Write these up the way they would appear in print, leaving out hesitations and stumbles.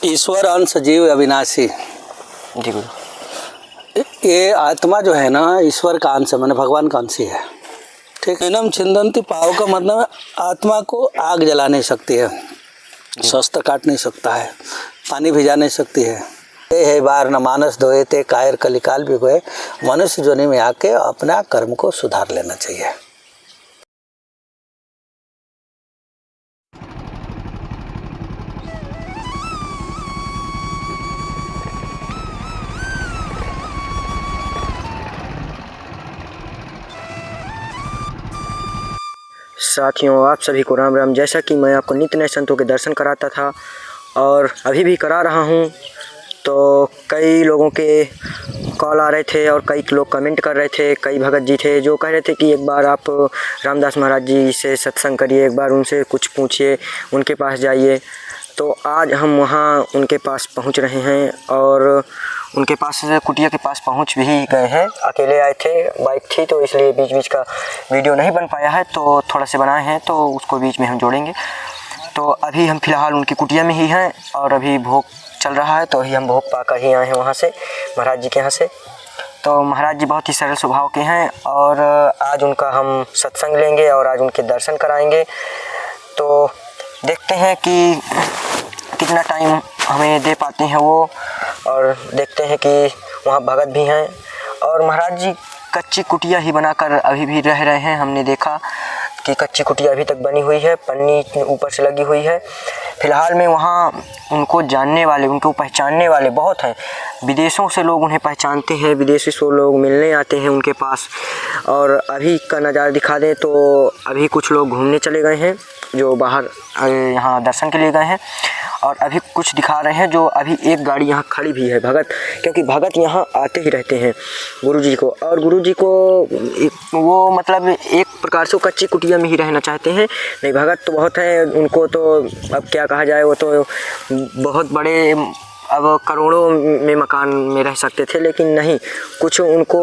ईश्वर अंश जीव अविनाशी। जी गुरु। ये आत्मा जो है ना ईश्वर का अंश माने भगवान का अंश ही है। ठीक है। नैनम छिंदंती पाव का मतलब आत्मा को आग जला नहीं सकती है, शस्त्र काट नहीं सकता है, पानी भिजा नहीं सकती है। ये है बार न मानस धोए थे कायर कलिकाल भी हुए। मनुष्य जोनि में आके अपना कर्म को सुधार लेना चाहिए। साथियों, आप सभी को राम राम। जैसा कि मैं आपको नित्य नए संतों के दर्शन कराता था और अभी भी करा रहा हूँ, तो कई लोगों के कॉल आ रहे थे और कई लोग कमेंट कर रहे थे। कई भगत जी थे जो कह रहे थे कि एक बार आप रामदास महाराज जी से सत्संग करिए, एक बार उनसे कुछ पूछिए, उनके पास जाइए। तो आज हम वहाँ उनके पास पहुँच रहे हैं और उनके पास कुटिया के पास पहुँच भी गए हैं। अकेले आए थे, बाइक थी तो इसलिए बीच बीच का वीडियो नहीं बन पाया है, तो थोड़ा से बनाए हैं तो उसको बीच में हम जोड़ेंगे। तो अभी हम फ़िलहाल उनकी कुटिया में ही हैं और अभी भोग चल रहा है, तो अभी हम भोग पाकर ही आए हैं वहाँ से, महाराज जी के यहाँ से। तो महाराज जी बहुत ही सरल स्वभाव के हैं और आज उनका हम सत्संग लेंगे और आज उनके दर्शन कराएंगे। तो देखते हैं कि कितना टाइम हमें दे पाते हैं वो, और देखते हैं कि वहाँ भगत भी हैं और महाराज जी कच्ची कुटिया ही बनाकर अभी भी रह रहे हैं। हमने देखा कि कच्ची कुटिया अभी तक बनी हुई है, पन्नी ऊपर से लगी हुई है। फ़िलहाल में वहाँ उनको जानने वाले, उनको पहचानने वाले बहुत हैं। विदेशों से लोग उन्हें पहचानते हैं, विदेशी से लोग मिलने आते हैं उनके पास। और अभी का नज़ारा दिखा दें तो अभी कुछ लोग घूमने चले गए हैं जो बाहर यहाँ दर्शन के लिए गए हैं, और अभी कुछ दिखा रहे हैं जो अभी एक गाड़ी यहाँ खड़ी भी है भगत, क्योंकि भगत यहाँ आते ही रहते हैं गुरुजी को। और गुरुजी को वो मतलब एक प्रकार से वो कच्ची कुटिया में ही रहना चाहते हैं। नहीं, भगत तो बहुत हैं, उनको तो अब क्या कहा जाए, वो तो बहुत बड़े, अब करोड़ों में मकान में रह सकते थे, लेकिन नहीं, कुछ उनको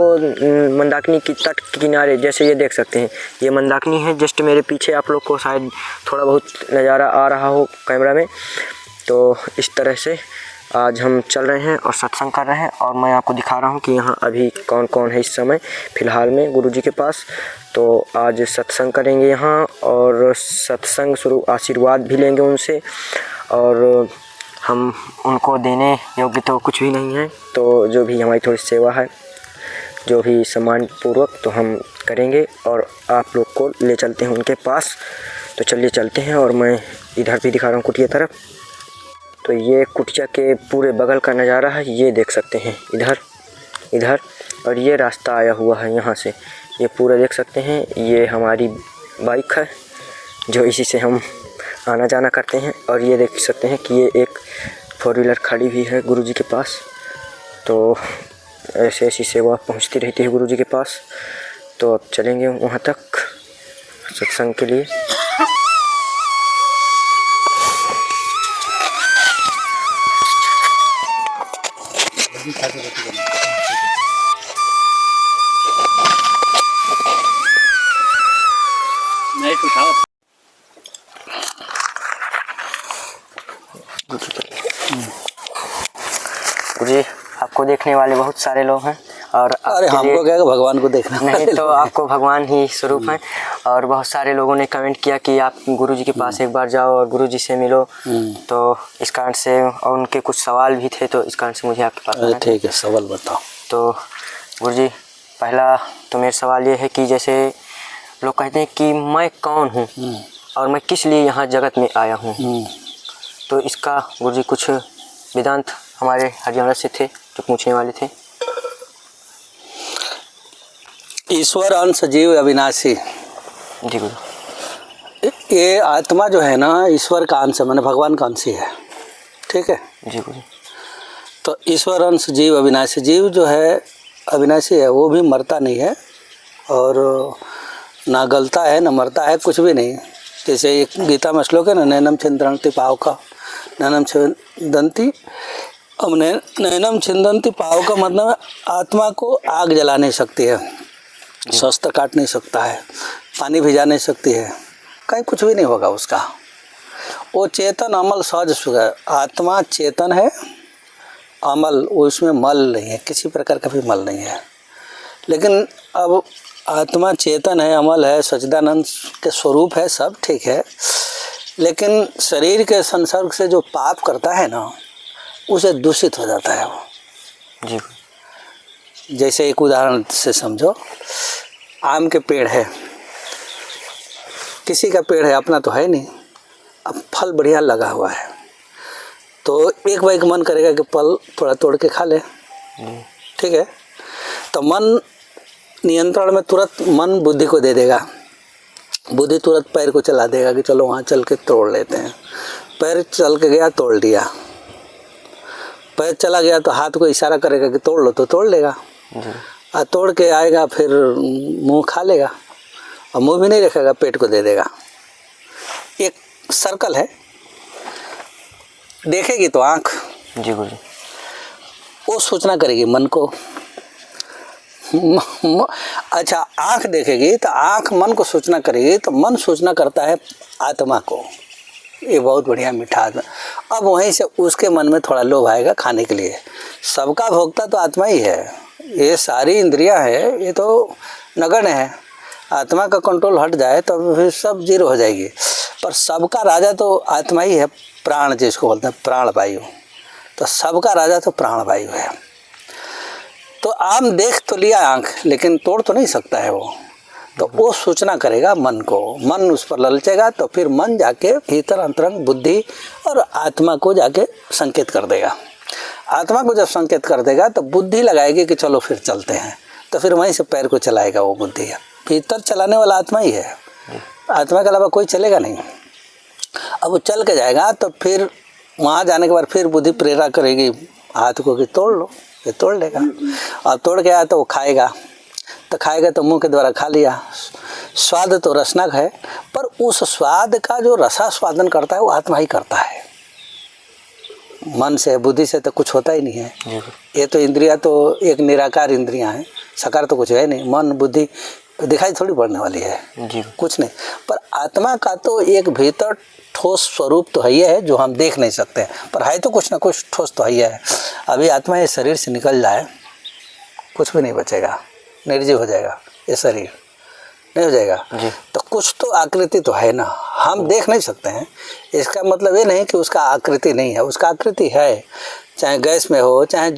मंदाकिनी की तट के किनारे, जैसे ये देख सकते हैं, ये मंदाकिनी है जस्ट मेरे पीछे, आप लोग को शायद थोड़ा बहुत नज़ारा आ रहा हो कैमरा में। तो इस तरह से आज हम चल रहे हैं और सत्संग कर रहे हैं, और मैं आपको दिखा रहा हूँ कि यहाँ अभी कौन कौन है इस समय फ़िलहाल में गुरुजी के पास। तो आज सत्संग करेंगे यहाँ और सत्संग स्वरूप आशीर्वाद भी लेंगे उनसे, और हम उनको देने योग्य तो कुछ भी नहीं है, तो जो भी हमारी थोड़ी सेवा है, जो भी सम्मान पूर्वक तो हम करेंगे और आप लोग को ले चलते हैं उनके पास। तो चलिए चलते हैं, और मैं इधर भी दिखा रहा हूँ कुटिया तरफ। तो ये कुटिया के पूरे बगल का नज़ारा है, ये देख सकते हैं इधर, और ये रास्ता आया हुआ है यहाँ से, ये पूरा देख सकते हैं। ये हमारी बाइक है जो इसी से हम आना जाना करते हैं, और ये देख सकते हैं कि ये एक 4 व्हीलर खड़ी हुई है गुरुजी के पास। तो ऐसे ऐसी सेवा पहुंचती रहती है गुरुजी के पास। तो अब चलेंगे वहां तक सत्संग के लिए। गुरुजी, आपको देखने वाले बहुत सारे लोग हैं, और अरे हमको क्या, भगवान को देखना नहीं तो आपको भगवान ही स्वरूप हैं। और बहुत सारे लोगों ने कमेंट किया कि आप गुरुजी के पास एक बार जाओ और गुरुजी से मिलो, तो इस कारण से, और उनके कुछ सवाल भी थे, तो इस कारण से मुझे आपके पास आना। ठीक है, सवाल बताओ। तो गुरुजी, पहला तो मेरा सवाल ये है कि जैसे लोग कहते हैं कि मैं कौन हूँ और मैं किस लिए यहाँ जगत में आया हूँ, तो इसका गुरुजी कुछ वेदांत हमारे हरियाणा से थे जो पूछने वाले थे। ईश्वर अंश जीव अविनाशी। जी गुरु। ये आत्मा जो है ना ईश्वर का अंश माने भगवान का अंश ही है। ठीक है जी गुरु। तो ईश्वर अंश जीव अविनाशी, जीव जो है अविनाशी है, वो भी मरता नहीं है और ना गलता है ना मरता है, कुछ भी नहीं। जैसे एक गीता में श्लोक है ना, नैनम छिंदंती पाव का, नैनम छिंदंती, अब नैनम छिंदंती पाव का मतलब आत्मा को आग जला नहीं सकती है, शस्त्र काट नहीं सकता है, पानी भिजा नहीं सकती है, कहीं कुछ भी नहीं होगा उसका। वो चेतन अमल सहज सुख है। आत्मा चेतन है, अमल उसमें मल नहीं है, किसी प्रकार का भी मल नहीं है। लेकिन अब आत्मा चेतन है, अमल है, सच्चिदानंद के स्वरूप है, सब ठीक है, लेकिन शरीर के संसर्ग से जो पाप करता है ना, उसे दूषित हो जाता है वो जी। जैसे एक उदाहरण से समझो, आम के पेड़ है, किसी का पेड़ है, अपना तो है नहीं, अब फल बढ़िया लगा हुआ है, तो एक बार मन करेगा कि फल थोड़ा तोड़ के खा ले, ठीक है, तो मन नियंत्रण में तुरंत मन बुद्धि को दे देगा, बुद्धि तुरंत पैर को चला देगा कि चलो वहाँ चल के तोड़ लेते हैं। पैर चल के गया, तोड़ लिया, पैर चला गया तो हाथ को इशारा करेगा कि तोड़ लो, तो तोड़ लेगा, और तोड़ के आएगा, फिर मुंह खा लेगा, और मुंह भी नहीं रखेगा, पेट को दे देगा। एक सर्कल है। देखेगी तो आँख, जी गुरु जी, वो सूचना करेगी मन को। अच्छा, आँख देखेगी तो आँख मन को सूचना करेगी, तो मन सूचना करता है आत्मा को। ये बहुत बढ़िया मीठा आत्मा। अब वहीं से उसके मन में थोड़ा लोभ आएगा खाने के लिए। सबका भोक्ता तो आत्मा ही है, ये सारी इंद्रियां है, ये तो नगण्य है। आत्मा का कंट्रोल हट जाए तो फिर सब जीरो हो जाएगी। पर सबका राजा तो आत्मा ही है, प्राण जिसको बोलते हैं, प्राण वायु। तो सबका राजा तो प्राण वायु है। तो आम देख तो लिया आँख, लेकिन तोड़ तो नहीं सकता है वो, तो वो सूचना करेगा मन को, मन उस पर ललचेगा, तो फिर मन जाके भीतर अंतरंग बुद्धि और आत्मा को जाके संकेत कर देगा। आत्मा को जब संकेत कर देगा तो बुद्धि लगाएगी कि चलो फिर चलते हैं, तो फिर वहीं से पैर को चलाएगा वो बुद्धि। भीतर चलाने वाला आत्मा ही है, आत्मा के अलावा कोई चलेगा नहीं। अब वो चल के जाएगा तो फिर वहाँ जाने के बाद फिर बुद्धि प्रेरणा करेगी हाथ को कि तोड़ लो, ये तोड़ लेगा। और तोड़ के आया तो वो खाएगा, तो खाएगा तो मुंह के द्वारा खा लिया। स्वाद तो रसना है, पर उस स्वाद का जो रसास्वादन करता है वो आत्मा ही करता है। मन से बुद्धि से तो कुछ होता ही नहीं है। ये तो इंद्रियां तो एक निराकार इंद्रियां हैं, साकार तो कुछ है नहीं। मन बुद्धि दिखाई थोड़ी पड़ने वाली है जी, कुछ नहीं। पर आत्मा का तो एक भीतर ठोस स्वरूप तो है ही है, जो हम देख नहीं सकते, पर है तो कुछ ना कुछ ठोस तो है। अभी आत्मा ये शरीर से निकल जाए, कुछ भी नहीं बचेगा, निर्जीव हो जाएगा, ये शरीर नहीं हो जाएगा जी। तो कुछ तो आकृति तो है ना, हम देख नहीं सकते हैं। इसका मतलब ये नहीं कि उसका आकृति नहीं है, उसका आकृति है, चाहे गैस में हो, चाहे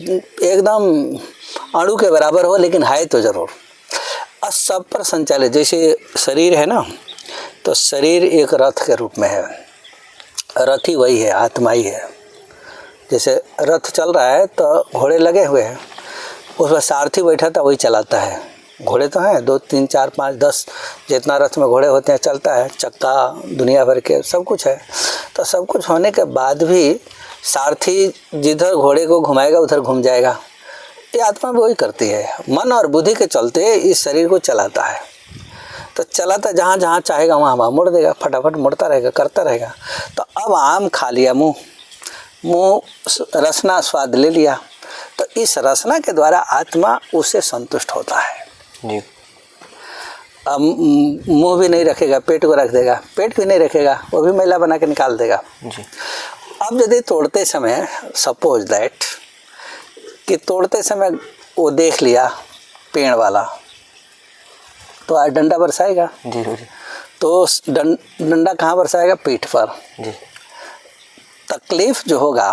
एकदम अणु के बराबर हो, लेकिन है तो ज़रूर। और सब पर संचालित, जैसे शरीर है ना, तो शरीर एक रथ के रूप में है, रथ ही वही है, आत्मा ही है। जैसे रथ चल रहा है तो घोड़े लगे हुए हैं, उसमें सारथी बैठा था, वही चलाता है। घोड़े तो हैं 2 3 4 5 10 जितना रथ में घोड़े होते हैं, चलता है, चक्का दुनिया भर के सब कुछ है। तो सब कुछ होने के बाद भी सारथी जिधर घोड़े को घुमाएगा उधर घूम जाएगा। ये आत्मा भी वही करती है, मन और बुद्धि के चलते इस शरीर को चलाता है। तो चलाता जहाँ जहाँ चाहेगा वहाँ वहाँ मुड़ देगा, फटाफट मुड़ता रहेगा, करता रहेगा। तो अब आम खा लिया, मुँह रसना स्वाद ले लिया, तो इस रसना के द्वारा आत्मा उससे संतुष्ट होता है जी। अब मुंह भी नहीं रखेगा, पेट को रख देगा, पेट भी नहीं रखेगा, वो भी मैला बना के निकाल देगा जी। अब यदि तोड़ते समय सपोज दैट कि तोड़ते समय वो देख लिया पेड़ वाला, तो आज डंडा बरसाएगा जी। तो डंडा कहाँ बरसाएगा? पीठ पर जी। तकलीफ जो होगा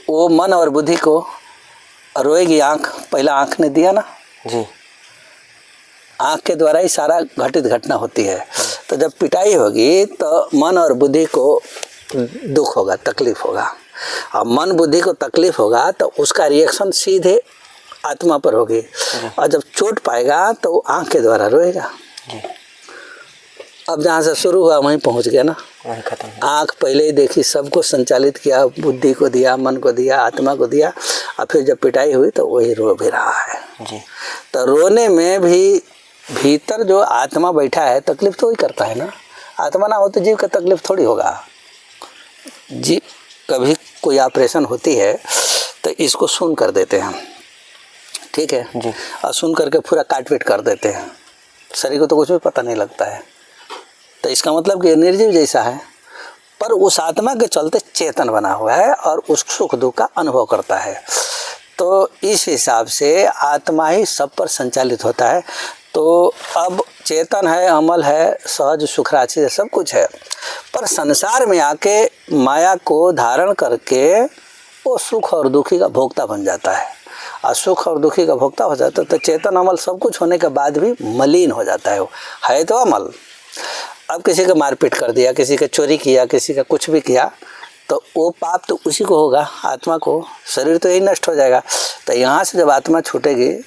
वो मन और बुद्धि को रोएगी आँख, पहला आँख ने दिया ना जी, आँख के द्वारा ही सारा घटित घटना होती है। तो जब पिटाई होगी तो मन और बुद्धि को दुख होगा, तकलीफ होगा, और मन बुद्धि को तकलीफ होगा तो उसका रिएक्शन सीधे आत्मा पर होगी, और जब चोट पाएगा तो वो आँख के द्वारा रोएगा जी। अब जहाँ से शुरू हुआ वहीं पहुँच गया ना, आँख पहले ही देखी, सबको संचालित किया, बुद्धि को दिया, मन को दिया, आत्मा को दिया, और फिर जब पिटाई हुई तो वही रो भी रहा है जी। तो रोने में भी भीतर जो आत्मा बैठा है तकलीफ तो वही करता है ना। आत्मा ना हो तो जीव का तकलीफ थोड़ी होगा जी। कभी कोई ऑपरेशन होती है तो इसको सुन कर देते हैं, ठीक है जी, और सुन करके पूरा काट पीट कर देते हैं, शरीर को तो कुछ भी पता नहीं लगता है। तो इसका मतलब कि निर्जीव जैसा है, पर उस आत्मा के चलते चेतन बना हुआ है और उस सुख दुख का अनुभव करता है। तो इस हिसाब से आत्मा ही सब पर संचालित होता है। तो अब चेतन है, अमल है, सहज सुख राशि है, सब कुछ है, पर संसार में आके माया को धारण करके वो सुख और दुखी का भोक्ता बन जाता है। और सुख और दुखी का भोक्ता हो जाता है तो चेतन अमल सब कुछ होने के बाद भी मलिन हो जाता है। वो है तो अमल। अब किसी का मारपीट कर दिया, किसी का चोरी किया, किसी का कुछ भी किया, तो वो पाप तो उसी को होगा, आत्मा को। शरीर तो यही नष्ट हो जाएगा। तो यहाँ से जब आत्मा छूटेगी,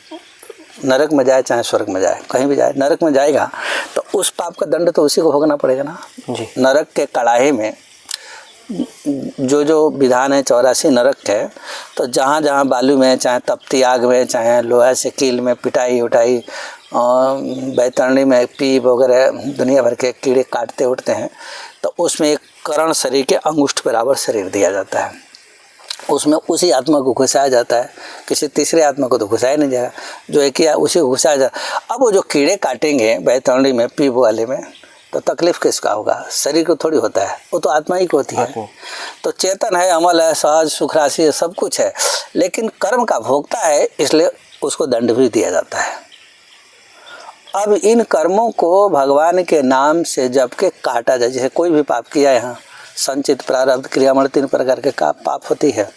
नरक में जाए चाहे स्वर्ग में जाए, कहीं भी जाए, नरक में जाएगा तो उस पाप का दंड तो उसी को भोगना पड़ेगा ना जी। नरक के कड़ाहे में जो विधान है 84 नरक है। तो जहाँ जहाँ बालू में, चाहे तपती आग में, चाहे लोहा से कील में पिटाई उठाई, बैतरणी में पीप वगैरह दुनिया भर के कीड़े काटते उठते हैं, तो उसमें एक करण शरीर के अंगुष्ठ बराबर शरीर दिया जाता है। उसमें उसी आत्मा को घुसाया जाता है, किसी तीसरे आत्मा को तो घुसाया नहीं जाएगा, जो एक ही है उसी को घुसाया जाता। अब वो जो कीड़े काटेंगे बैतरणी में, पीप वाले में, तो तकलीफ किसका होगा? शरीर को थोड़ी होता है, वो तो आत्मा ही को होती है। तो चेतन है, अमल है, सहज सुख राशि है, सब कुछ है, लेकिन कर्म का भोगता है, इसलिए उसको दंड भी दिया जाता है। अब इन कर्मों को भगवान के नाम से जब के काटा जाए, जैसे कोई भी पाप किया, यहाँ संचित प्रारब्ध क्रियामण 3 प्रकार के पाप होती है।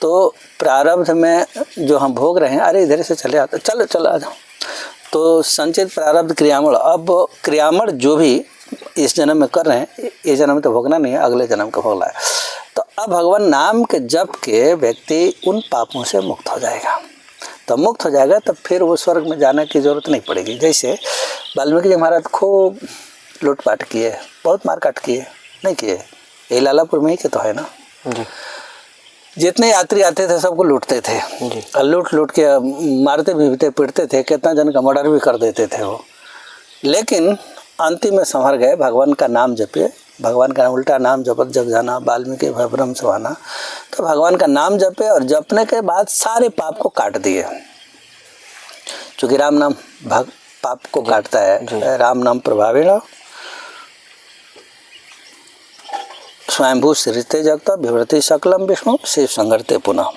तो प्रारब्ध में जो हम भोग रहे हैं, अरे इधर से चले आते, चलो आ जाओ। तो संचित प्रारब्ध क्रियामण, अब क्रियामण जो भी इस जन्म में कर रहे हैं, ये जन्म में तो भोगना नहीं है, अगले जन्म का भोगना है। तो अब भगवान नाम के जप के व्यक्ति उन पापों से मुक्त हो जाएगा। तो मुक्त हो जाएगा तो फिर वो स्वर्ग में जाने की जरूरत नहीं पड़ेगी। जैसे वाल्मीकि जी महाराज खूब लूटपाट किए, बहुत मारकाट किए, नहीं किए, ये लालापुर में ही के तो है ना जी। जितने यात्री आते थे सबको लूटते थे जी। और लूट के मारते भी पीटते थे, कितना जन का मर्डर भी कर देते थे वो। लेकिन अंतिम में संभर गए, भगवान का नाम जपे, भगवान का उल्टा नाम जपत जग जाना, वाल्मीकि भ्रम सुहाना। तो भगवान का नाम जपे और जपने के बाद सारे पाप को काट दिए, क्योंकि राम नाम पाप को काटता है। राम नाम प्रभावेण स्वयंभू सृजते जगत विवृति सकलम विष्णु शिव संगरते पुनः।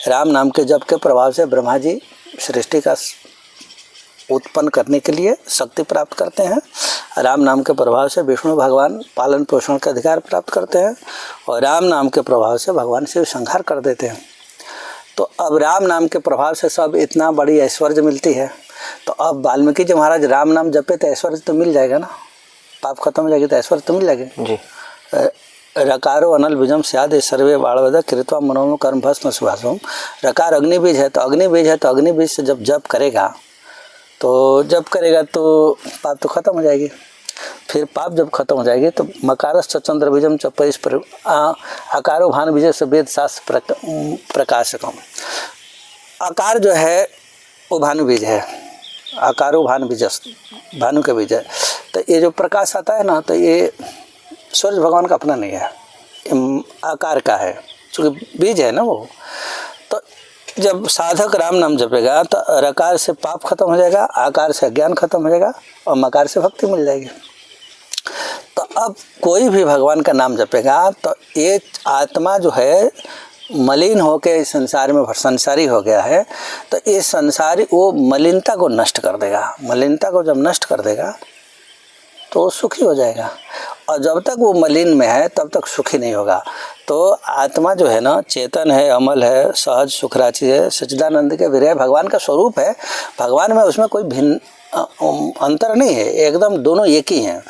राम नाम के जप के प्रभाव से ब्रह्मा जी सृष्टि का उत्पन्न करने के लिए शक्ति प्राप्त करते हैं। राम नाम के प्रभाव से विष्णु भगवान पालन पोषण का अधिकार प्राप्त करते हैं, और राम नाम के प्रभाव से भगवान शिव संहार कर देते हैं। तो अब राम नाम के प्रभाव से सब इतना बड़ी ऐश्वर्य मिलती है। तो अब वाल्मीकि जी महाराज राम नाम जपे तो ऐश्वर्य तो मिल जाएगा ना, पाप खत्म हो जाएगी तो ऐश्वर्य तो मिल जाएगी जी। रकारो अनल बीजम स्याद सर्वे बाणवद कृत्वा मनोम कर्म भस्म सुभाषम। रकार अग्नि बीज है, तो अग्नि बीज है, तो अग्नि बीज से जब जप करेगा तो पाप तो खत्म हो जाएगी। फिर पाप जब खत्म हो जाएगी तो मकारस चंद्र बीजम चपैस पर आकारो भान बीज से वेद शास्त्र प्रकाशकम। आकार जो है वो भानु बीज है, आकारो भानु बीज, भानु का बीज है। तो ये जो प्रकाश आता है ना, तो ये सूर्य भगवान का अपना नहीं है, आकार का है, क्योंकि बीज है ना वो। तो जब साधक राम नाम जपेगा तो रकार से पाप खत्म हो जाएगा, आकार से ज्ञान खत्म हो जाएगा, और मकार से भक्ति मिल जाएगी। तो अब कोई भी भगवान का नाम जपेगा तो ये आत्मा जो है मलिन होके इस संसार में संसारी हो गया है, तो ये संसारी वो मलिनता को नष्ट कर देगा। मलिनता को जब नष्ट कर देगा तो वो सुखी हो जाएगा, और जब तक वो मलिन में है तब तक सुखी नहीं होगा। तो आत्मा जो है ना, चेतन है, अमल है, सहज सुख राशि है, सच्चिदानंद के विरह भगवान का स्वरूप है। भगवान में उसमें कोई भिन्न अंतर नहीं है, एकदम दोनों एक ही हैं।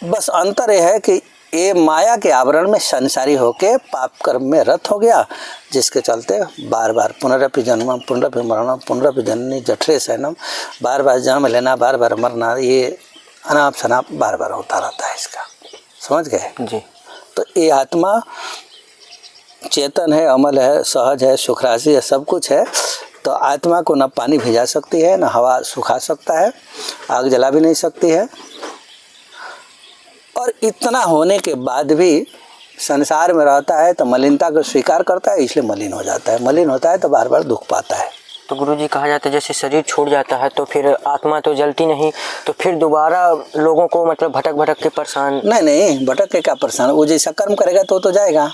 बस अंतर यह है कि ये माया के आवरण में संसारी होके पाप कर्म में रत हो गया, जिसके चलते बार बार पुनरपि जन्म पुनरपि मरणम पुनरपि जननी जठरे शयनम, बार बार जन्म लेना, बार बार मरना, ये अनाप शनाप बार बार होता रहता है। इसका समझ गए जी। तो ये आत्मा चेतन है, अमल है, सहज है, सुख राशि है, सब कुछ है। तो आत्मा को न पानी भिजा सकती है, न हवा सुखा सकता है, आग जला भी नहीं सकती है। और इतना होने के बाद भी संसार में रहता है तो मलिनता को स्वीकार करता है, इसलिए मलिन हो जाता है। मलिन होता है तो बार बार दुख पाता है। तो गुरुजी कहा जाता है जैसे शरीर छूट जाता है तो फिर आत्मा तो जलती नहीं, तो फिर दोबारा लोगों को मतलब भटक भटक के परेशान। नहीं, भटक के क्या परेशान, वो जैसा कर्म करेगा तो जाएगा।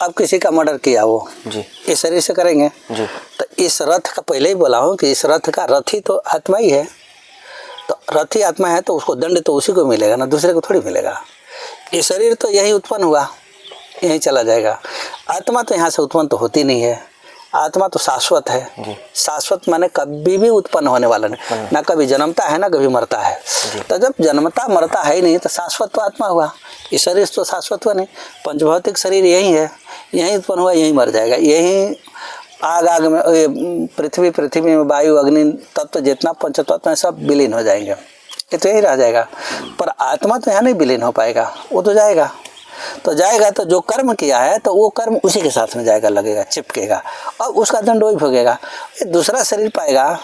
अब किसी का मर्डर किया वो जी, इस शरीर से करेंगे जी, तो इस रथ का पहले ही बोला हूँ कि इस रथ का रथी तो आत्मा ही है, तो रथी आत्मा है तो उसको दंड तो उसी को मिलेगा ना, दूसरे को थोड़ी मिलेगा। ये शरीर तो यही उत्पन्न हुआ, यहीं चला जाएगा। आत्मा तो यहाँ से उत्पन्न तो होती नहीं है, आत्मा तो शाश्वत है। शाश्वत माने कभी भी उत्पन्न होने वाला नहीं, ना कभी जन्मता है ना कभी मरता है। तो जब जन्मता मरता है ही नहीं तो शाश्वत तो आत्मा हुआ, ये शरीर तो शाश्वत हुआ नहीं। पंचभौतिक शरीर यही है, यहीं उत्पन्न हुआ यहीं मर जाएगा, यहीं आग में पृथ्वी में वायु अग्नि तत्व जितना पंचतत्व है सब विलीन हो जाएंगे, ये तो यही रह जाएगा। पर आत्मा तो यहाँ नहीं विलीन हो पाएगा, वो तो जाएगा। तो जो कर्म किया है तो वो कर्म उसी के साथ में जाएगा, लगेगा, चिपकेगा और उसका दंड वही भोगेगा। दूसरा शरीर पाएगा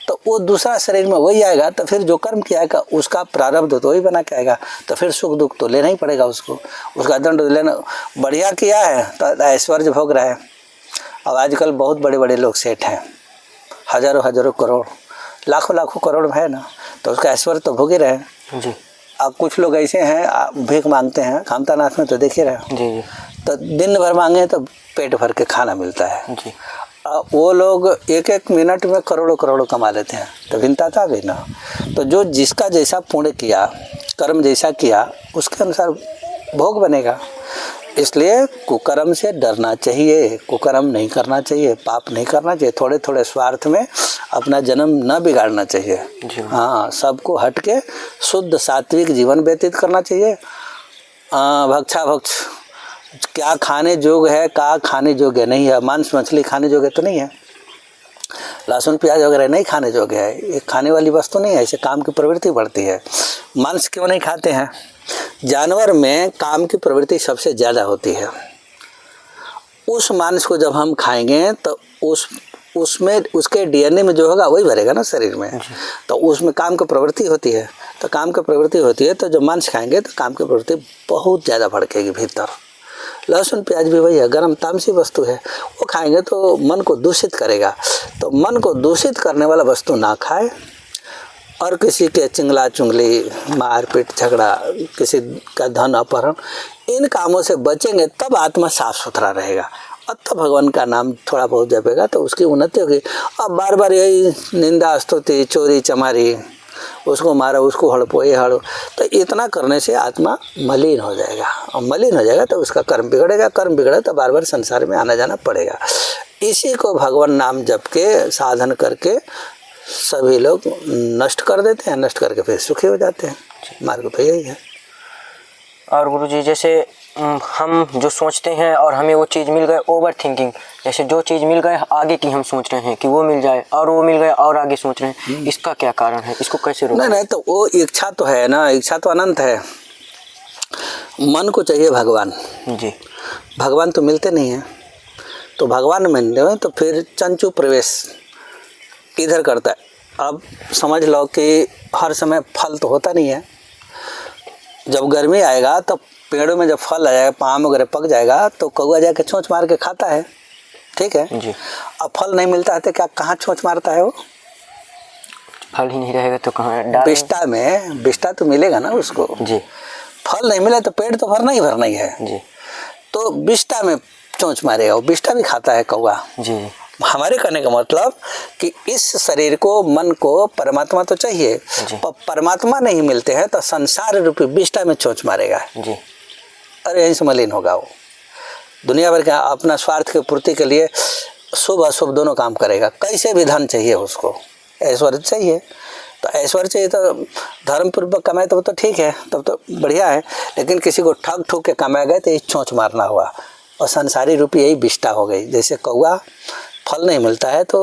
तो वो दूसरा शरीर में वही आएगा, तो फिर जो कर्म किया है उसका प्रारब्ध तो वही बना के आएगा, तो फिर सुख दुख तो लेना ही पड़ेगा उसको, उसका दंड लेना। बढ़िया किया है तो ऐश्वर्य भोग रहा है। अब आजकल बहुत बड़े बड़े लोग सेठ हैं, हजारों करोड़ लाखों करोड़ है ना, तो उसका ऐश्वर्य तो भोग ही रहे हैं जी। अब कुछ लोग ऐसे हैं भीख मांगते हैं, खामतानाथ में तो देख ही रहे जी, जी, तो दिन भर मांगे तो पेट भर के खाना मिलता है जी। वो लोग एक मिनट में करोड़ों कमा लेते हैं, तो भिन्नता था भी ना। तो जो जिसका जैसा पुण्य किया, कर्म जैसा किया, उसके अनुसार भोग बनेगा। इसलिए कुकर्म से डरना चाहिए, कुकर्म नहीं करना चाहिए, पाप नहीं करना चाहिए, थोड़े स्वार्थ में अपना जन्म न बिगाड़ना चाहिए। हाँ, सबको हट के शुद्ध सात्विक जीवन व्यतीत करना चाहिए। भक्षा क्या खाने जोग है, क्या खाने योग्य नहीं है, मांस मछली खाने योग्य तो नहीं है, लहसुन प्याज वगैरह नहीं खाने योग्य है, ये खाने वाली वस्तु नहीं है, इससे काम की प्रवृत्ति बढ़ती है। मांस क्यों नहीं खाते हैं? जानवर में काम की प्रवृत्ति सबसे ज़्यादा होती है। उस मांस को जब हम खाएंगे तो उसमें उसके डीएनए में जो होगा वही भरेगा ना शरीर में, तो उसमें काम की प्रवृत्ति होती है। तो काम की प्रवृत्ति होती है तो जब मांस खाएंगे तो काम की प्रवृत्ति बहुत ज़्यादा भड़केगी भीतर। लहसुन प्याज भी वही है, गर्म तामसी वस्तु है, वो खाएंगे तो मन को दूषित करेगा। तो मन को दूषित करने वाला वस्तु ना खाए, और किसी के चिंगला चुंगली, मारपीट, झगड़ा, किसी का धन अपहरण, इन कामों से बचेंगे तब आत्मा साफ सुथरा रहेगा और तब भगवान का नाम थोड़ा बहुत जपेगा तो उसकी उन्नति होगी। अब बार बार यही निंदा स्तुति, चोरी चमारी, उसको मारो, उसको हड़पो, ये हड़ो, तो इतना करने से आत्मा मलिन हो जाएगा, और मलिन हो जाएगा तो उसका कर्म बिगड़ेगा, कर्म बिगड़े तो बार बार संसार में आना जाना पड़ेगा। इसी को भगवान नाम जप के साधन करके सभी लोग नष्ट कर देते हैं, नष्ट करके फिर सुखी हो जाते हैं। मार्ग तो यही है। और गुरुजी जैसे हम जो सोचते हैं और हमें वो चीज़ मिल गए, ओवर थिंकिंग, जैसे जो चीज़ मिल गए आगे की हम सोच रहे हैं कि वो मिल जाए, और वो मिल गए और आगे सोच रहे हैं, इसका क्या कारण है? इसको कैसे रोकें? नहीं, तो वो इच्छा तो है ना, इच्छा तो अनंत है। मन को चाहिए भगवान जी, भगवान तो मिलते नहीं हैं, तो भगवान मिलते तो फिर चंचू प्रवेश इधर करता है। अब समझ लो कि हर समय फल तो होता नहीं है। जब गर्मी आएगा तो पेड़ों में जब फल आ जाएगा, आम वगैरह पक जाएगा तो कौआ जाके छौंच मार के खाता है, ठीक है जी। अब फल नहीं मिलता है तो क्या कहाँ छौंच मारता है? वो फल ही नहीं रहेगा तो कहाँ? बिष्टा में बिष्टा तो मिलेगा ना उसको जी। फल नहीं मिला तो पेट तो भरना ही है जी। तो बिष्टा में चोंच मारेगा, वो बिष्टा भी खाता है कौआ। जी। हमारे कहने का मतलब कि इस शरीर को, मन को परमात्मा तो चाहिए, पर परमात्मा नहीं मिलते हैं तो संसार रूपी बिष्टा में चोंच मारेगा जी। और यहीं से मलिन होगा। वो दुनिया भर का अपना स्वार्थ की पूर्ति के लिए शुभ अशुभ दोनों काम करेगा। कैसे भी धन चाहिए उसको, ऐश्वर्य चाहिए, तो ऐश्वर्य चाहिए तो धर्मपूर्वक कमाए तो वो तो ठीक है, तब तो बढ़िया है, लेकिन किसी को ठग ठूक के कमाया गए तो ये चोंच मारना हुआ और संसारी रूपी यही बिष्टा हो गई। जैसे कौआ फल नहीं मिलता है तो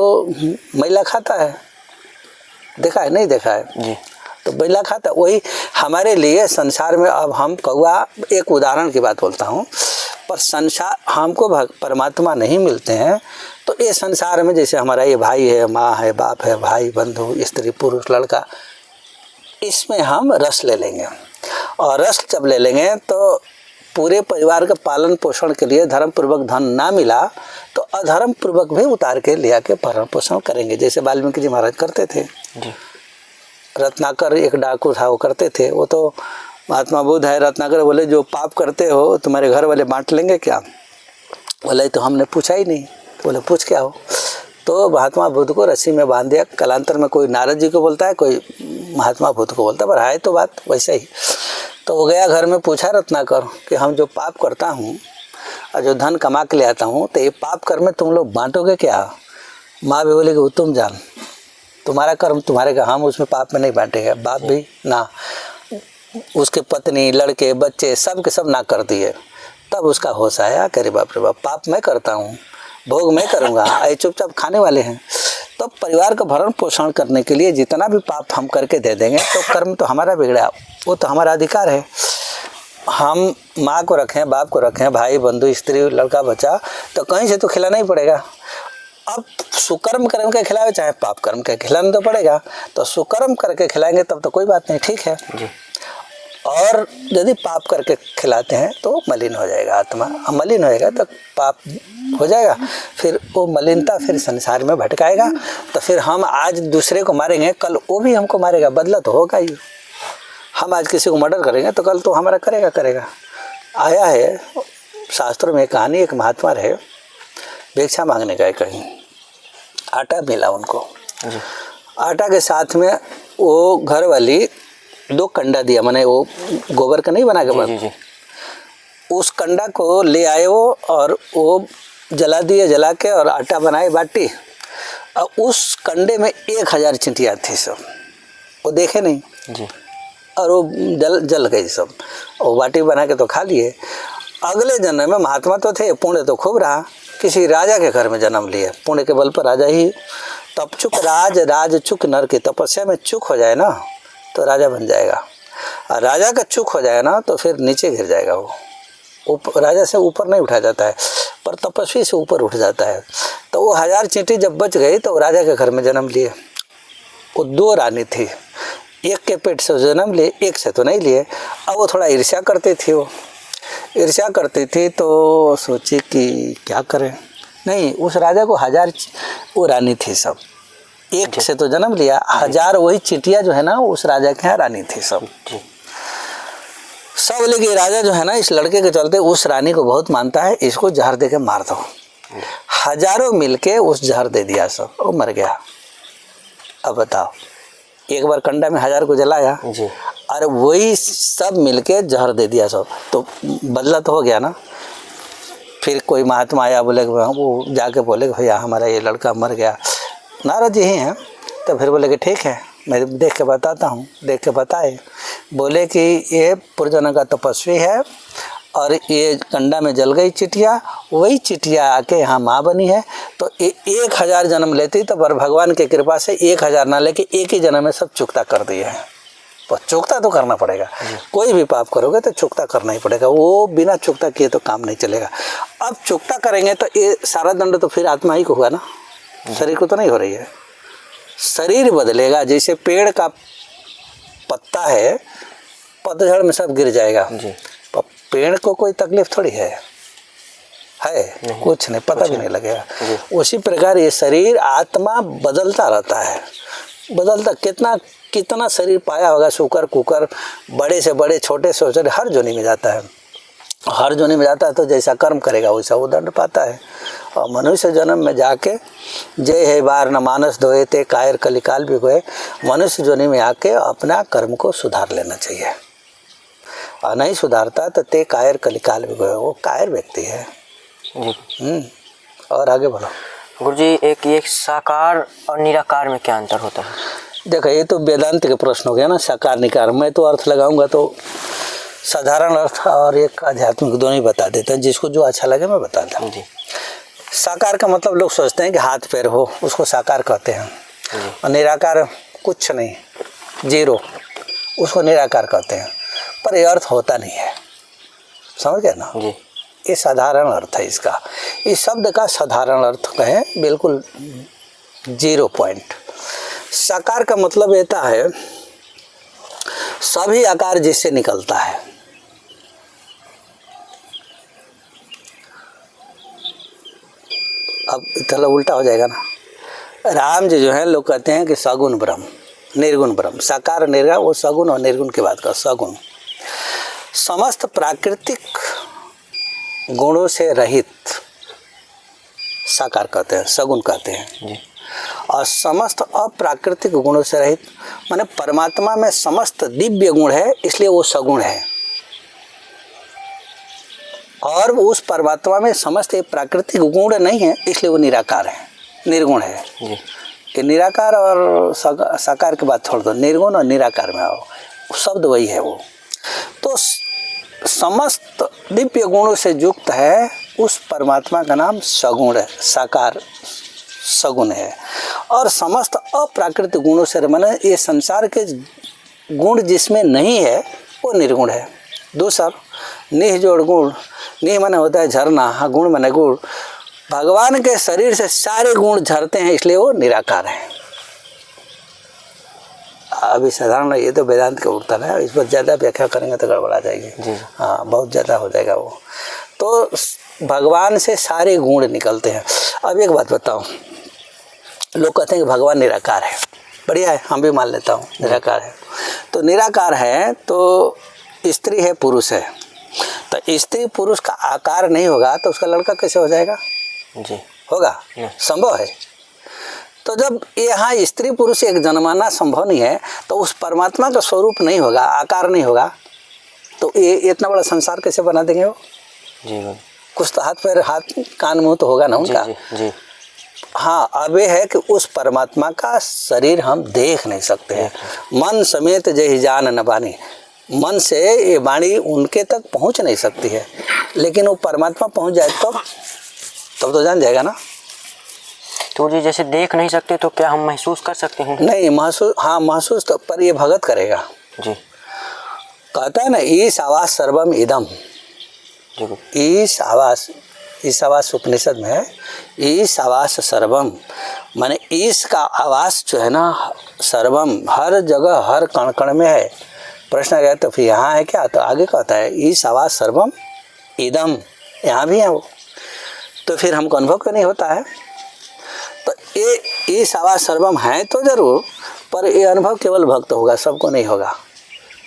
मैला खाता है, देखा है नहीं देखा है जी। तो मैला खाता, वही हमारे लिए संसार में। अब हम कौआ, एक उदाहरण की बात बोलता हूँ, पर संसार हमको परमात्मा नहीं मिलते हैं तो ये संसार में जैसे हमारा ये भाई है, माँ है, बाप है, भाई, बंधु, स्त्री, पुरुष, लड़का, इसमें हम रस ले लेंगे, और रस जब ले लेंगे तो पूरे परिवार का पालन पोषण के लिए धर्म पूर्वक धन ना मिला तो अधर्म पूर्वक भी उतार के ले आके भरण पोषण करेंगे, जैसे वाल्मीकि जी महाराज करते थे। रत्नाकर एक डाकू था, वो करते थे। वो तो महात्मा बुद्ध है। रत्नाकर बोले जो पाप करते हो तुम्हारे घर वाले बांट लेंगे क्या? बोले तो हमने पूछा ही नहीं। बोले पूछ क्या हो? तो महात्मा बुद्ध को रस्सी में बांध दिया। कालांतर में कोई नारद जी को बोलता है, कोई महात्मा बुद्ध को बोलता है, पर है तो बात वैसे ही। तो वो गया घर में, पूछा रत्नाकर कि हम जो पाप करता हूँ और जो धन कमा के ले आता हूँ, तो ये पाप कर्म में तुम लोग बांटोगे क्या? माँ भी बोले कि तुम जान, तुम्हारा कर्म तुम्हारे का, हम उसमें पाप में नहीं बांटेंगे। बाप भी ना, उसके पत्नी लड़के बच्चे सब के सब ना कर दिए। तब उसका होश आया, करे बाप रे बाप, पाप मैं करता हूँ, भोग मैं करूँगा, ये चुपचाप खाने वाले हैं। तो परिवार का भरण पोषण करने के लिए जितना भी पाप हम करके दे देंगे तो कर्म तो हमारा बिगड़ा, वो तो हमारा अधिकार है। हम माँ को रखें, बाप को रखें, भाई बंधु स्त्री लड़का बच्चा, तो कहीं से तो खिलाना ही पड़ेगा। अब सुकर्म कर्म के खिलावे चाहे पाप कर्म के खिलाना तो पड़ेगा। तो सुकर्म करके खिलाएंगे तब तो कोई बात नहीं, ठीक है जी। और यदि पाप करके खिलाते हैं तो मलिन हो जाएगा आत्मा, मलिन होएगा तो पाप हो जाएगा, फिर वो मलिनता फिर संसार में भटकाएगा। तो फिर हम आज दूसरे को मारेंगे, कल वो भी हमको मारेगा, बदला तो होगा ही। हम आज किसी को मर्डर करेंगे तो कल तो हमारा करेगा। आया है शास्त्रों में कहानी, एक महात्मा रहे, भिक्षा मांगने गए कहीं, आटा मिला उनको। आटा के साथ में वो घर वाली 2 कंडा दिया, माने वो गोबर का नहीं बना के बाद, उस कंडा को ले आए वो, और वो जला दिए, जला के और आटा बनाए बाटी। और उस कंडे में 1000 चींटियाँ थी सब, वो देखे नहीं जी। और वो जल गई सब, वो बाटी बना के तो खा लिए। अगले जन्म में महात्मा तो थे, पुण्य तो खूब रहा, किसी राजा के घर में जन्म लिए, पुण्य के बल पर राजा ही। तब चुक राज चुक नर की तपस्या में चुक हो जाए ना तो राजा बन जाएगा, और राजा का चुक हो जाए ना तो फिर नीचे गिर जाएगा। वो राजा से ऊपर नहीं उठा जाता है, पर तपस्वी से ऊपर उठ जाता है। तो वो 1000 चींटी जब बच गई तो राजा के घर में जन्म लिए। वो 2 रानी थी, एक के पेट से जन्म लिए, एक से तो नहीं लिए। अब वो थोड़ा ईर्ष्या करती थी, वो ईर्ष्या करती थी तो सोची कि क्या करें। नहीं, उस राजा को 1000 वो रानी थी सब, एक से तो जन्म लिया, 1000 वही चींटियाँ जो है ना उस राजा के यहाँ रानी थी सब। सब बोले कि राजा जो है ना इस लड़के के चलते उस रानी को बहुत मानता है, इसको जहर दे के मार दो। 1000 मिलके उस जहर दे दिया सब, वो मर गया। अब बताओ, एक बार कंडा में 1000 को जलाया जी, और वही सब मिलके जहर दे दिया सब, तो बदला तो हो गया ना। फिर कोई महात्मा आया, बोले वो जाके बोले कि भैया हमारा ये लड़का मर गया, नारद जी ही हैं। तो फिर बोले कि ठीक है, मैं देख के बताता हूँ। देख के बताए, बोले कि ये पुरजन का तपस्वी है, और ये कंडा में जल गई चिटिया, वही चिटिया आके यहाँ माँ बनी है। तो 1000 जन्म लेती तो पर भगवान की कृपा से 1000 ना लेके एक ही जन्म में सब चुकता कर दिए हैं। तो चुकता तो करना पड़ेगा, कोई भी पाप करोगे तो चुकता करना ही पड़ेगा, वो बिना चुकता किए तो काम नहीं चलेगा। अब चुकता करेंगे तो ये सारा दंड तो फिर आत्मा ही को होगा ना, शरीर को तो नहीं हो रही है। शरीर बदलेगा, जैसे पेड़ का पत्ता है, पतझड़ में सब गिर जाएगा, पर पेड़ को कोई तकलीफ थोड़ी है कुछ नहीं, पता भी नहीं लगेगा। उसी प्रकार ये शरीर आत्मा बदलता रहता है, बदलता। कितना शरीर पाया होगा, शुकर कुकर, बड़े से बड़े, छोटे से छोटे, हर जोनी में जाता है। हर जोनी में जाता है तो जैसा कर्म करेगा वैसा वो दंड पाता है। और मनुष्य जन्म में जाके जय है बार न मानस धोए ते कायर कलिकाल भी गए, मनुष्य जोनी में आके अपना कर्म को सुधार लेना चाहिए। और नहीं सुधारता तो ते कायर कलिकाल भी गए, वो कायर व्यक्ति है जी। और आगे बोलो गुरुजी, एक साकार और निराकार में क्या अंतर होता है? देखो, ये तो वेदांत के प्रश्न हो गया ना, साकार निकार। मैं तो अर्थ लगाऊंगा तो साधारण अर्थ और एक आध्यात्मिक दोनों ही बता देते हैं, जिसको जो अच्छा लगे मैं बताता हूँ जी। साकार का मतलब लोग सोचते हैं कि हाथ पैर हो, उसको साकार कहते हैं। और निराकार कुछ नहीं, जीरो, उसको निराकार कहते हैं। पर ये अर्थ होता नहीं है, समझ गए ना जी। ये साधारण अर्थ है इसका। इस शब्द का साधारण अर्थ कहें, बिल्कुल 0 पॉइंट। साकार का मतलब रहता है सभी आकार जिससे निकलता है, अब थोड़ा उल्टा हो जाएगा ना। राम जी जो है लोग कहते हैं कि सगुण ब्रह्म, निर्गुण ब्रह्म, साकार निर्गुण, वो सगुण और निर्गुण की बात कर। सगुण समस्त प्राकृतिक गुणों से रहित साकार कहते हैं, सगुण कहते हैं। और समस्त अप्राकृतिक गुणों से रहित माने परमात्मा में समस्त दिव्य गुण है, इसलिए वो सगुण है। और उस परमात्मा में समस्त प्राकृतिक गुण नहीं है, इसलिए वो निराकार है, निर्गुण है। कि निराकार और साकार की बात छोड़ दो, निर्गुण और निराकार में आओ, शब्द वही है वो। तो समस्त दिव्य गुणों से युक्त है उस परमात्मा का नाम सगुण है, साकार सगुण है। और समस्त अप्राकृतिक गुणों से माने ये संसार के गुण जिसमें नहीं है वो निर्गुण है। दूसरा निह जोड़ गुण, निह माने होता है झरना, हाँ गुण माने गुण। भगवान के शरीर से सारे गुण झरते हैं, इसलिए वो निराकार है। अभी साधारण ये तो वेदांत का उठता है, इस पर ज़्यादा व्याख्या करेंगे तो गड़बड़ा जाएगी। हाँ बहुत ज़्यादा हो जाएगा वो। तो भगवान से सारे गुण निकलते हैं। अब एक बात बताओ, लोग कहते हैं कि भगवान निराकार है, बढ़िया है, हम भी मान लेता हूँ निराकार है। तो निराकार है तो स्त्री है पुरुष है, तो स्त्री पुरुष का आकार नहीं होगा तो उसका लड़का कैसे हो जाएगा? जी होगा, संभव है। तो जब यहाँ स्त्री पुरुष एक जन्माना संभव नहीं है तो उस परमात्मा का स्वरूप नहीं होगा, आकार नहीं होगा, तो ये इतना बड़ा संसार कैसे बना देंगे वो? जी कुछ तो हाथ पैर, हाथ कान मुंह तो होगा ना उनका। जी। हाँ अब ये है कि उस परमात्मा का शरीर हम देख नहीं सकते हैं। मन समेत जय जान न बानी, मन से ये वाणी उनके तक पहुंच नहीं सकती है, लेकिन वो परमात्मा पहुंच जाए तब तो जान जाएगा ना। तो जी जैसे देख नहीं सकते तो क्या हम महसूस कर सकते हैं? नहीं महसूस, हाँ महसूस तो, पर ये भगत करेगा जी। कहता है ना ईश आवास सर्वम इदम, ईश आवास उपनिषद में है, ईश आवास सर्वम माने ईश का आवास जो है ना सर्वम, हर जगह हर कण कण में है। प्रश्न आ गया तो फिर यहाँ है क्या? तो आगे कहता है ईश आवास सर्वम इदम, यहाँ भी है वो, तो फिर हमको अनुभव क्यों नहीं होता है? तो ये आवास सर्वम है तो जरूर, पर ये अनुभव केवल भक्त होगा, सबको नहीं होगा।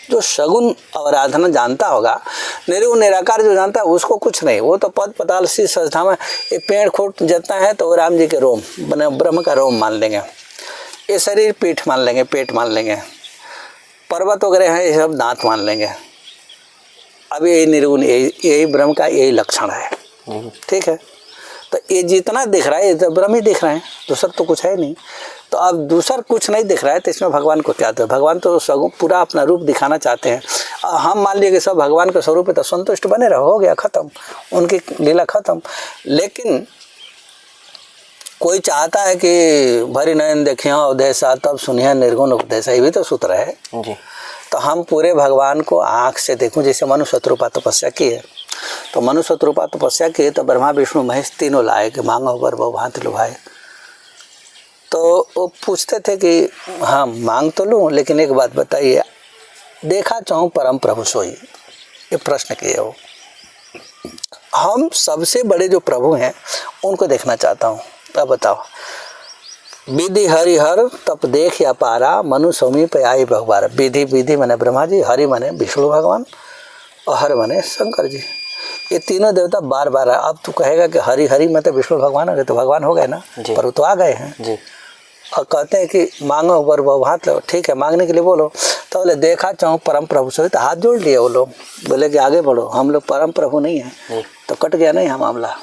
जो सगुण आराधना जानता होगा, निर्गुण निराकार जो जानता है उसको कुछ नहीं, वो तो पद पताल सी संस्था में ये पेड़ खोट जितना है तो राम जी के रोम बने, ब्रह्म का रोम मान लेंगे, ये शरीर पीठ मान लेंगे, पेट मान लेंगे, पर्वत वगैरह है ये सब दांत मान लेंगे। अब यही निर्गुण, यही ब्रह्म का यही लक्षण है, ठीक है। तो ये जितना दिख रहा है ये तो ब्रह्म ही दिख रहे हैं, दूसरा तो कुछ है नहीं। तो अब दूसरा कुछ नहीं दिख रहा है तो इसमें भगवान को क्या? तो भगवान तो सगुण पूरा अपना रूप दिखाना चाहते हैं। हम मान लिए कि सब भगवान का स्वरूप है तो संतुष्ट बने रहो, हो गया खत्म, उनकी लीला खत्म। लेकिन कोई चाहता है कि भरी नयन देखिए उपदेशा तब सुनिए निर्गुण उपदेशा, ये भी तो सूत्र है जी। तो हम पूरे भगवान को आँख से देखूं, जैसे मनुष्य शत्रुपा तपस्या की है, तो मनुष्य शत्रुपा तपस्या की तो ब्रह्मा विष्णु महेश तीनों लाए कि मांगो वर वो भांति लुभाए। तो वो पूछते थे कि हाँ मांग तो लूँ, लेकिन एक बात बताइए, देखा चाहूँ परम प्रभु सोई, ये प्रश्न किए हो। हम सबसे बड़े जो प्रभु हैं उनको देखना चाहता हूँ। अब बताओ, विधि हरि हर तप देख या पारा, मनु सौमी पे आई भगवान। विधि विधि माने ब्रह्मा जी, हरि माने विष्णु भगवान और हर माने शंकर जी। ये तीनों देवता बार बार है। अब तू कहेगा कि हरि हरि में तो विष्णु भगवान हो गए, तो भगवान हो गए ना, पर वो तो आ गए हैं जी। और कहते हैं कि मांगो वर वो हाथ लो, ठीक है मांगने के लिए बोलो। तो बोले देखा चाहूँ परम प्रभु से, तो हाथ जोड़ लिए वो लोग, बोले कि आगे बढ़ो, हम लोग परम प्रभु नहीं हैं। तो कट गया नहीं हम मामला,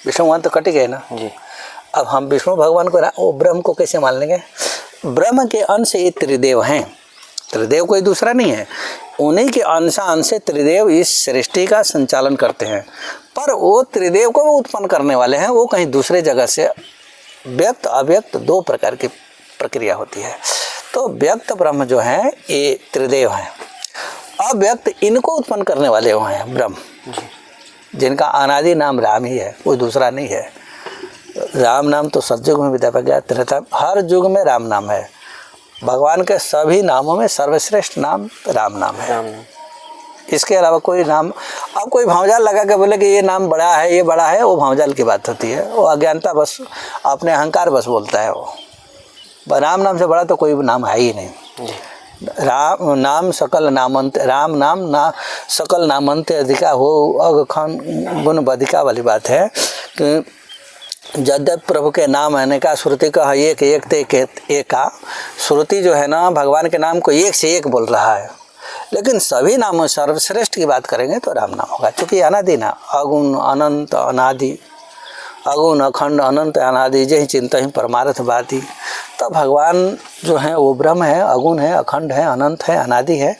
विष्णु भगवान तो कट गए ना जी। अब हम विष्णु भगवान को, वो ब्रह्म को कैसे मान लेंगे? ब्रह्म के अंश ये त्रिदेव हैं, त्रिदेव कोई दूसरा नहीं है, उन्हीं के अंश से त्रिदेव इस सृष्टि का संचालन करते हैं। पर वो त्रिदेव को वो उत्पन्न करने वाले हैं, वो कहीं दूसरे जगह से। व्यक्त अव्यक्त दो प्रकार की प्रक्रिया होती है। तो व्यक्त ब्रह्म जो है ये त्रिदेव हैं, अव्यक्त इनको उत्पन्न करने वाले वो हैं ब्रह्म, जिनका अनादि नाम राम ही है, कोई दूसरा नहीं है। राम नाम तो सतयुग में विद्या गया, त्रेता हर युग में राम नाम है। भगवान के सभी नामों में सर्वश्रेष्ठ नाम राम नाम है। इसके अलावा कोई नाम, अब कोई भावजाल लगा के बोले कि ये नाम बड़ा है, ये बड़ा है, वो भावजाल की बात होती है, वो अज्ञानता बस, अपने अहंकार बस बोलता है वो। राम नाम से बड़ा तो कोई नाम है ही नहीं। राम नाम सकल नामंत, राम नाम ना सकल नामंत अधिका हो अगखन गुण बधिका वाली बात है कि यद्यप प्रभु के नाम आने का श्रुति का एक एक ते एक का, श्रुति जो है ना भगवान के नाम को एक से एक बोल रहा है, लेकिन सभी नामों सर्वश्रेष्ठ की बात करेंगे तो राम नाम होगा, क्योंकि अनादि ना, अगुण अनंत अनादि, अगुण अखंड अनंत अनादि जय चिंता ही परमार्थ बाती। तो भगवान जो है वो ब्रह्म है, अगुण है, अखंड है, अनंत है, अनादि है।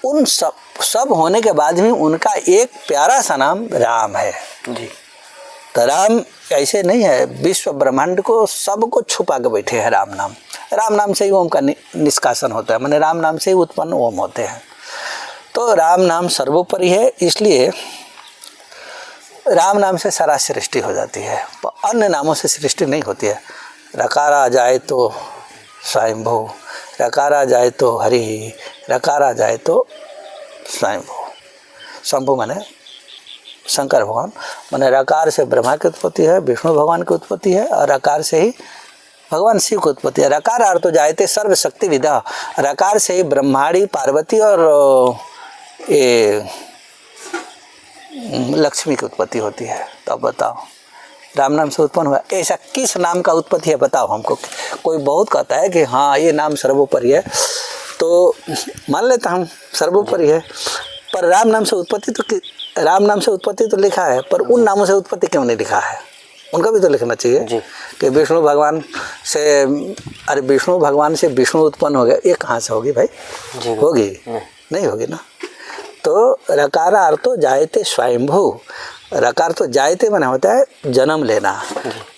उन सब होने के बाद भी उनका एक प्यारा सा नाम राम है जी। तो राम ऐसे नहीं है, विश्व ब्रह्मांड को सबको छुपा के बैठे हैं राम नाम। राम नाम से ही ओम का निष्कासन होता है, माने राम नाम से ही उत्पन्न ओम होते हैं। तो राम नाम सर्वोपरि है, इसलिए राम नाम से सारा सृष्टि हो जाती है, अन्य नामों से सृष्टि नहीं होती है। रकार आ जाए तो स्वयंभू, रकार आ जाए तो हरि, रकार आ जाए तो स्वयंभू। शंभु माने शंकर भगवान, माने रकार से ब्रह्मा की उत्पत्ति है, विष्णु भगवान की उत्पत्ति है, और रकार से ही भगवान शिव की उत्पत्ति है। रकार अर्थ तो जायते सर्वशक्ति विदा, रकार से ही ब्रह्माणी पार्वती और ये लक्ष्मी की उत्पत्ति होती है। तो अब बताओ राम नाम से उत्पन्न हुआ, ऐसा किस नाम का उत्पत्ति है बताओ हमको। कोई बहुत कहता है कि हाँ ये नाम सर्वोपरि है, तो मान लेता हम सर्वोपरि है, पर राम नाम से उत्पत्ति तो, राम नाम से उत्पत्ति तो लिखा है, पर उन नामों से उत्पत्ति क्यों नहीं लिखा है, उनका भी तो लिखना चाहिए जी। कि विष्णु भगवान से, अरे विष्णु भगवान से विष्णु उत्पन्न हो गया, ये कहाँ से होगी भाई जी? होगी नहीं होगी ना। तो रकार अर्थ तो जायते स्वयंभू, रकार तो जायते माने होता है जन्म लेना।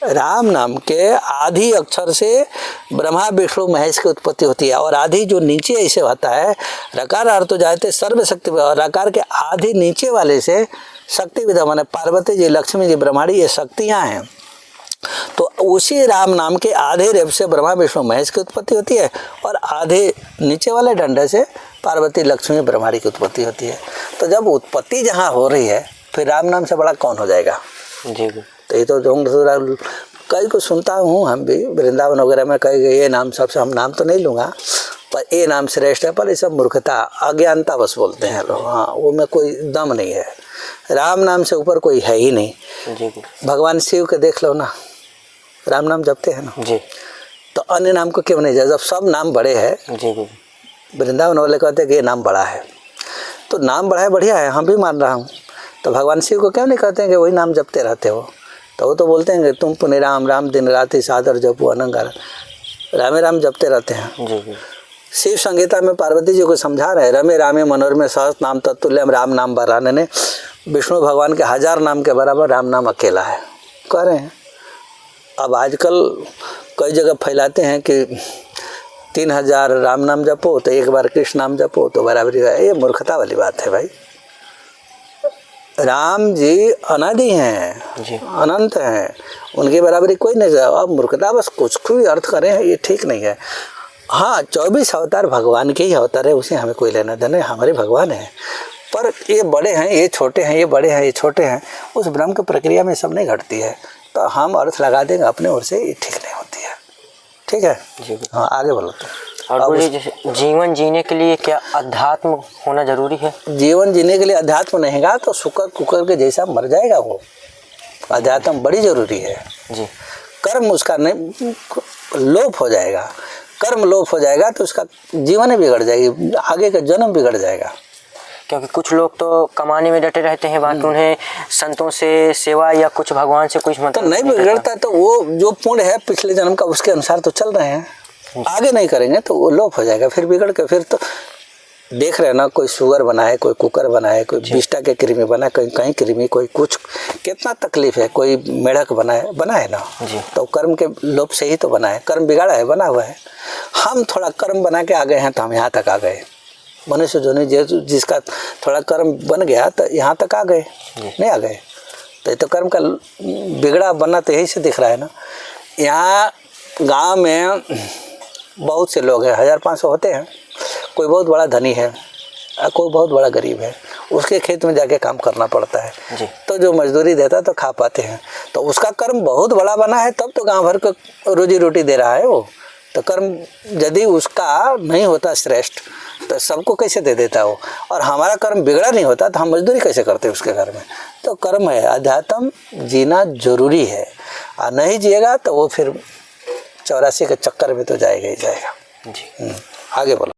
राम नाम के आधि अक्षर से ब्रह्मा विष्णु महेश की उत्पत्ति होती है, और आधि जो नीचे ऐसे होता है, रकार अर्थ तो जायते सर्वशक्ति, और रकार के आधि नीचे वाले से शक्ति विधा माने पार्वती जी, लक्ष्मी जी, ब्रह्माणी, ये शक्तियाँ हैं। तो उसी राम नाम के आधे रेप से ब्रह्मा विष्णु महेश की उत्पत्ति होती है, और आधे नीचे वाले डंडे से पार्वती लक्ष्मी ब्रह्माणी की उत्पत्ति होती है। तो जब उत्पत्ति जहाँ हो रही है, फिर राम नाम से बड़ा कौन हो जाएगा जी। तो ये तो कई को सुनता हूँ, हम भी वृंदावन वगैरह में कई ये नाम, सबसे हम नाम तो नहीं लूँगा, पर ये नाम श्रेष्ठ है, पर ये सब मूर्खता अज्ञानता बस बोलते हैं लोग। हाँ, वो में कोई दम नहीं है, राम नाम से ऊपर कोई है ही नहीं जी। भगवान शिव के देख लो ना, राम नाम जपते हैं ना जी, तो अन्य नाम को क्यों नहीं जाए, जब सब नाम बड़े हैं जी। वृंदावन वाले कहते हैं कि ये नाम बड़ा है, तो नाम बड़ा है, बढ़िया है, हम भी मान रहा हूँ, तो भगवान शिव को क्यों नहीं कहते हैं कि वही नाम जपते रहते हो। तो वो तो बोलते हैं कि तुम पुण्य राम राम दिन राति सादर जपो अनंगार, रामे राम जपते रहते हैं जी। शिव संगीता में पार्वती जी को समझा रहे, रमे रामे मनोरमे सहस नाम तत्तुल्यम राम नाम बराने ने, विष्णु भगवान के 1000 नाम के बराबर राम नाम अकेला है कह रहे हैं। अब आजकल कई जगह फैलाते हैं कि 3000 राम नाम जपो तो एक बार कृष्ण नाम जपो तो बराबरी है, ये मूर्खता वाली बात है भाई। राम जी अनादि हैं जी, अनंत हैं, उनकी बराबरी कोई नहीं है। अब मूर्खता बस कुछ भी अर्थ करें, ये ठीक नहीं है। हाँ, 24 अवतार भगवान के ही अवतार है, उसे हमें कोई लेना देना, हमारे भगवान है, पर ये बड़े हैं, ये छोटे हैं, ये बड़े हैं, ये छोटे हैं, उस ब्रह्म की प्रक्रिया में सब नहीं घटती है। तो हम अर्थ लगा देंगे अपने ओर से, ये ठीक नहीं होती है। ठीक है जी। हाँ, आगे बोलो तो। और बोलिए, जैसे जीवन जीने के लिए क्या अध्यात्म होना जरूरी है? जीवन जीने के लिए अध्यात्म नहीं गा तो शुकर कुकर के जैसा मर जाएगा वो। अध्यात्म बड़ी जरूरी है जी। कर्म उसका नहीं लोप हो जाएगा, कर्म लोप हो जाएगा तो उसका जीवन ही बिगड़ जाएगी, आगे का जन्म बिगड़ जाएगा। क्योंकि कुछ लोग तो कमाने में डटे रहते हैं, बाकी उन्हें संतों से सेवा या कुछ भगवान से कुछ मतलब तो नहीं बिगड़ता। तो वो जो पुण्य है पिछले जन्म का, उसके अनुसार तो चल रहे हैं, आगे नहीं करेंगे तो वो लोप हो जाएगा, फिर बिगड़ के। फिर तो देख रहे हैं ना, कोई शुगर बनाए, कोई कुकर बनाए, कोई बिष्टा के कृमि बनाए, कहीं कहीं कृमि, कोई कुछ, कितना तकलीफ है। कोई मेढक बनाए ना, तो कर्म के लोप से ही तो बनाए, कर्म बिगाड़ा है, बना हुआ है। हम थोड़ा कर्म बना के आ गए हैं तो हम यहाँ तक आ गए। मनुष्य जो नहीं, जिसका थोड़ा कर्म बन गया तो यहाँ तक आ गए, नहीं आ गए। तो ये तो कर्म का बिगड़ा बनना तो यही से दिख रहा है ना। यहाँ गांव में बहुत से लोग हैं, 1500 होते हैं, कोई बहुत बड़ा धनी है, कोई बहुत बड़ा गरीब है। उसके खेत में जाके काम करना पड़ता है जी। तो जो मजदूरी देता तो खा पाते हैं। तो उसका कर्म बहुत बड़ा बना है, तब तो गांव भर को रोजी रोटी दे रहा है वो। तो कर्म यदि उसका नहीं होता श्रेष्ठ तो सबको कैसे दे देता वो। और हमारा कर्म बिगड़ा नहीं होता तो हम मजदूरी कैसे करते उसके घर में। तो कर्म है, अध्यात्म जीना जरूरी है, और नहीं जिएगा तो वो फिर 84 के चक्कर में तो जाएगा ही जाएगा। जी। आगे बोलो।